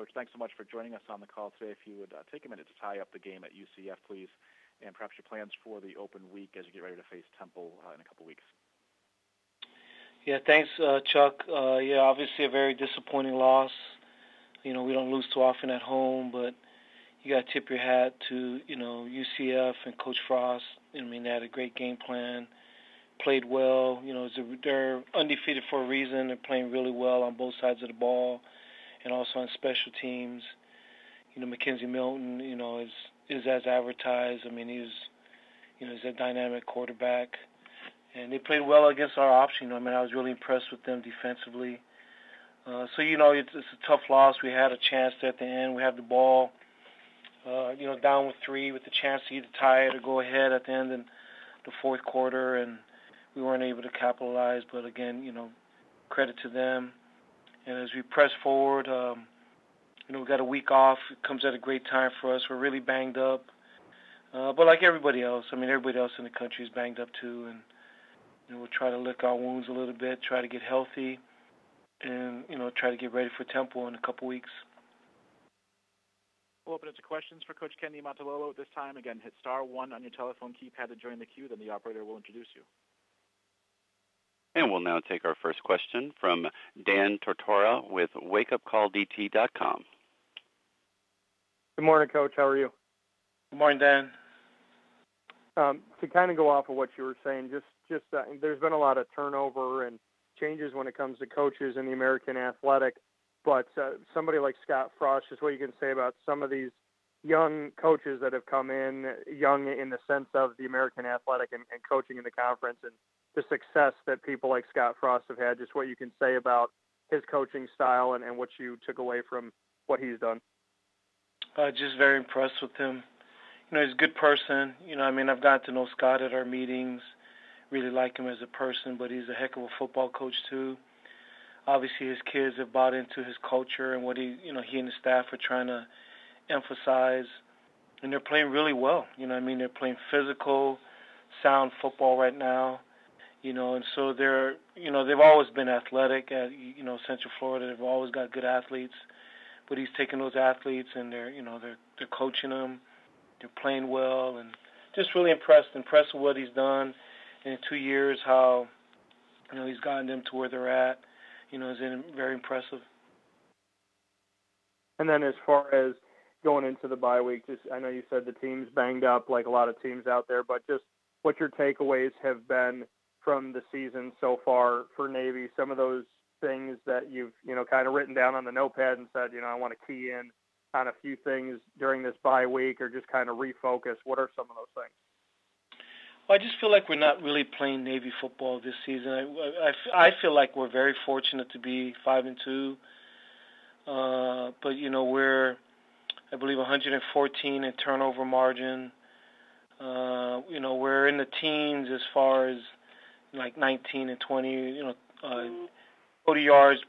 Coach, thanks so much for joining us on the call today. If you would take a minute to tie up the game at UCF, please, and perhaps your plans for the open week as you get ready to face Temple in a couple weeks. Yeah, thanks, Chuck. Obviously a very disappointing loss. We don't lose too often at home, but you got to tip your hat to, UCF and Coach Frost. They had a great game plan, played well. They're undefeated for a reason. They're playing really well on both sides of the ball and also on special teams. Mackenzie Milton, is as advertised. He's a dynamic quarterback. And they played well against our option. I was really impressed with them defensively. It's a tough loss. We had a chance at the end. We had the ball, down with 3 with the chance to either tie it or go ahead at the end in the fourth quarter, and we weren't able to capitalize. But again, credit to them. And as we press forward, we got a week off. It comes at a great time for us. We're really banged up. But like everybody else, everybody else in the country is banged up too. And we'll try to lick our wounds a little bit, try to get healthy, and, try to get ready for Temple in a couple weeks. We'll open it to questions for Coach Ken Niumatalolo at this time. Again, hit *1 on your telephone keypad to join the queue. Then the operator will introduce you. And we'll now take our first question from Dan Tortora with wakeupcalldt.com. Good morning, Coach. How are you? Good morning, Dan. To kind of go off of what you were saying, just there's been a lot of turnover and changes when it comes to coaches in the American Athletic, but somebody like Scott Frost, just what you can say about some of these young coaches that have come in, young in the sense of the American Athletic and coaching in the conference, and the success that people like Scott Frost have had, just what you can say about his coaching style and what you took away from what he's done. Just very impressed with him. He's a good person. I've gotten to know Scott at our meetings, really like him as a person, but he's a heck of a football coach too. Obviously, his kids have bought into his culture and what he and the staff are trying to emphasize, and they're playing really well. They're playing physical, sound football right now. And so they've always been athletic at, Central Florida. They've always got good athletes, but he's taking those athletes and they're coaching them. They're playing well, and just really impressed with what he's done in 2 years, how, he's gotten them to where they're at. Is very impressive. And then as far as going into the bye week, I know you said the team's banged up like a lot of teams out there, but just what your takeaways have been from the season so far for Navy, some of those things that you've, kind of written down on the notepad and said, I want to key in on a few things during this bye week or just kind of refocus. What are some of those things? Well, I just feel like we're not really playing Navy football this season. I feel like we're very fortunate to be 5-2. But, we're, I believe, 114 in turnover margin. We're in the teens as far as like 19 and 20, 40 yards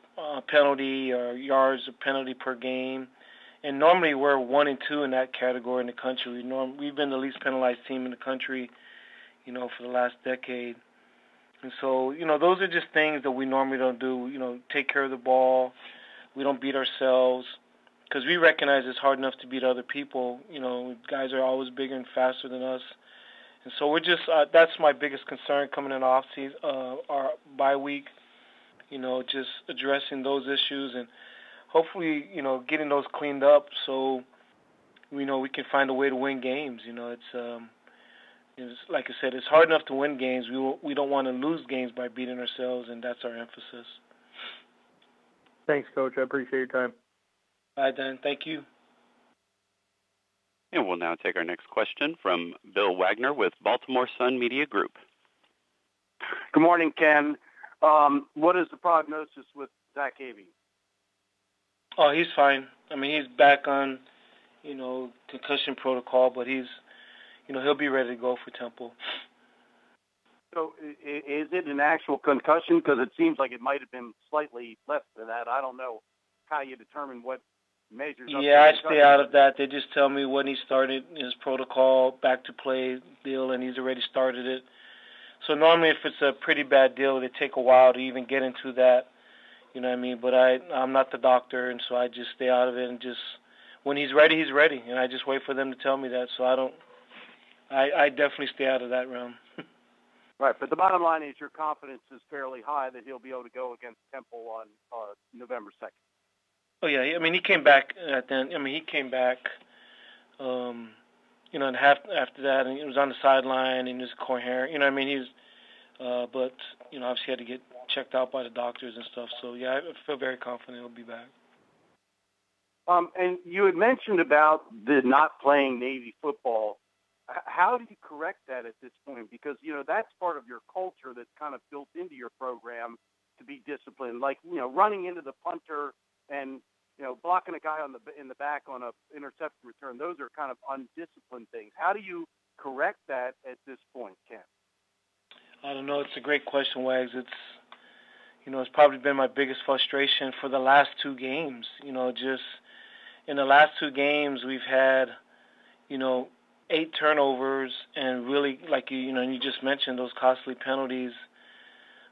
penalty or yards of penalty per game. And normally we're 1 and 2 in that category in the country. We've been the least penalized team in the country, for the last decade. And so, those are just things that we normally don't do. Take care of the ball. We don't beat ourselves because we recognize it's hard enough to beat other people. Guys are always bigger and faster than us. And so we're just that's my biggest concern coming in off season, our bye week. Just addressing those issues and hopefully, getting those cleaned up so we can find a way to win games. It's like I said, it's hard enough to win games. We don't want to lose games by beating ourselves, and that's our emphasis. Thanks, Coach. I appreciate your time. All right, Dan. Thank you. And we'll now take our next question from Bill Wagner with Baltimore Sun Media Group. Good morning, Ken. What is the prognosis with Zach Avey? Oh, he's fine. He's back on, concussion protocol, but he's, he'll be ready to go for Temple. So is it an actual concussion? Because it seems like it might have been slightly less than that. I don't know how you determine what measures. Yeah, I stay out of that. They just tell me when he started his protocol, back to play deal, and he's already started it. So normally if it's a pretty bad deal, it take a while to even get into that, You know what I mean? But I'm not the doctor, and so I just stay out of it, and just when he's ready, and I just wait for them to tell me that. So I definitely stay out of that realm. Right, but the bottom line is your confidence is fairly high that he'll be able to go against Temple on November 2nd. Oh yeah, I mean he came back at the end. I mean he came back, and after that, and he was on the sideline and he was coherent. You know what I mean? He was, but obviously he had to get checked out by the doctors and stuff. So yeah, I feel very confident he'll be back. And you had mentioned about the not playing Navy football. How do you correct that at this point? Because, that's part of your culture that's kind of built into your program to be disciplined. Like, running into the punter and, blocking a guy in the back on a interception return. Those are kind of undisciplined things. How do you correct that at this point, Ken? I don't know. It's a great question, Wags. It's probably been my biggest frustration for the last two games. Just in the last two games, we've had, 8 turnovers, and really, like you just mentioned, those costly penalties.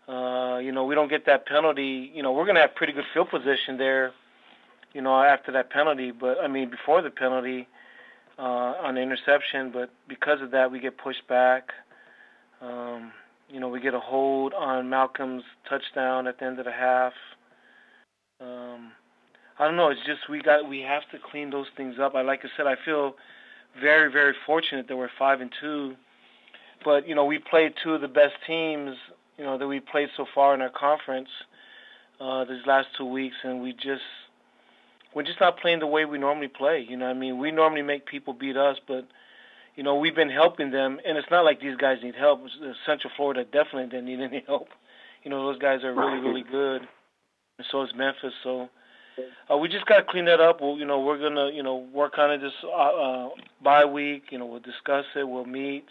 We don't get that penalty. We're going to have pretty good field position there, after that penalty. But, before the penalty on the interception. But because of that, we get pushed back. We get a hold on Malcolm's touchdown at the end of the half. I don't know. It's just we have to clean those things up. Like I said, I feel very, very fortunate that we're 5-2. But we played two of the best teams that we played so far in our conference these last 2 weeks, and we're just not playing the way we normally play. We normally make people beat us, but we've been helping them, and it's not like these guys need help. Central Florida definitely didn't need any help. Those guys are really, really good, and so is Memphis. So we just got to clean that up. We're gonna, work on it this bye week. We'll discuss it. We'll meet,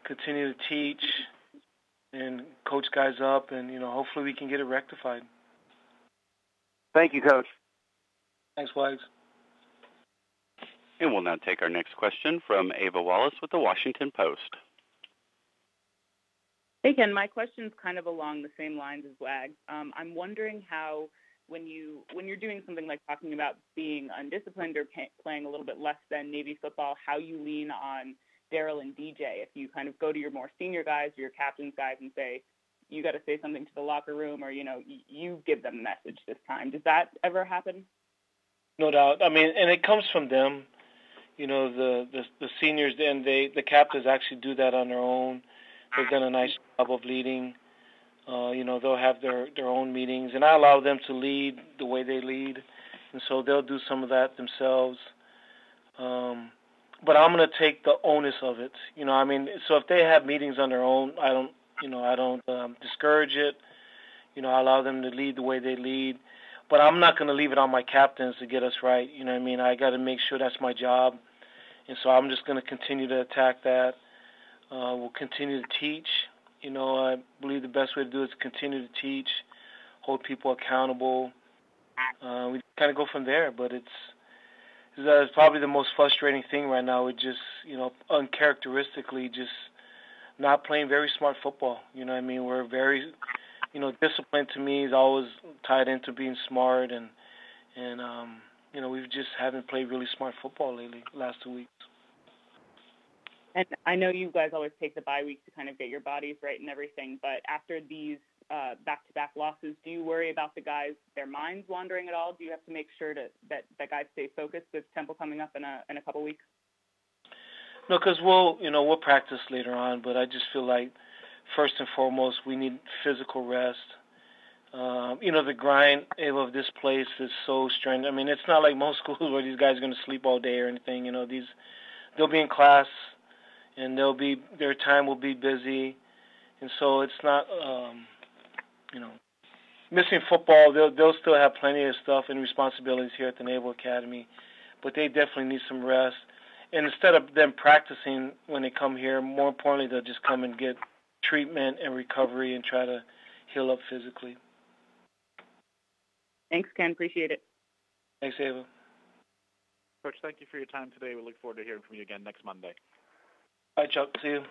continue to teach, and coach guys up, and hopefully we can get it rectified. Thank you, Coach. Thanks, Wags. And we'll now take our next question from Ava Wallace with the Washington Post. Hey, Ken, my question's kind of along the same lines as Wags. I'm wondering how, when you're doing something like talking about being undisciplined or playing a little bit less than Navy football, how you lean on Daryl and DJ. If you kind of go to your more senior guys or your captains guys and say, you got to say something to the locker room, or, you give them a message this time. Does that ever happen? No doubt. And it comes from them. The seniors, and the captains actually do that on their own. They've done a nice job of leading. They'll have their own meetings, and I allow them to lead the way they lead, and so they'll do some of that themselves. But I'm going to take the onus of it. So if they have meetings on their own, I don't discourage it. I allow them to lead the way they lead. But I'm not going to leave it on my captains to get us right. I got to make sure that's my job. And so I'm just going to continue to attack that. We'll continue to teach. I believe the best way to do it is continue to teach, hold people accountable. We kind of go from there. But it's probably the most frustrating thing right now. With just, uncharacteristically just not playing very smart football. We're very... discipline to me is always tied into being smart, and we just haven't played really smart football lately, last 2 weeks. And I know you guys always take the bye week to kind of get your bodies right and everything, but after these back-to-back losses, do you worry about the guys, their minds wandering at all? Do you have to make sure that guys stay focused with Temple coming up in a couple weeks? No, because we'll practice later on, but I just feel like first and foremost, we need physical rest. The grind of this place is so strenuous. It's not like most schools where these guys are going to sleep all day or anything. They'll be in class, and their time will be busy, and so it's not, missing football. They'll still have plenty of stuff and responsibilities here at the Naval Academy, but they definitely need some rest. And instead of them practicing when they come here, more importantly, they'll just come and get treatment and recovery and try to heal up physically. Thanks, Ken. Appreciate it. Thanks, Ava. Coach, thank you for your time today. We look forward to hearing from you again next Monday. Bye, Chuck. See you.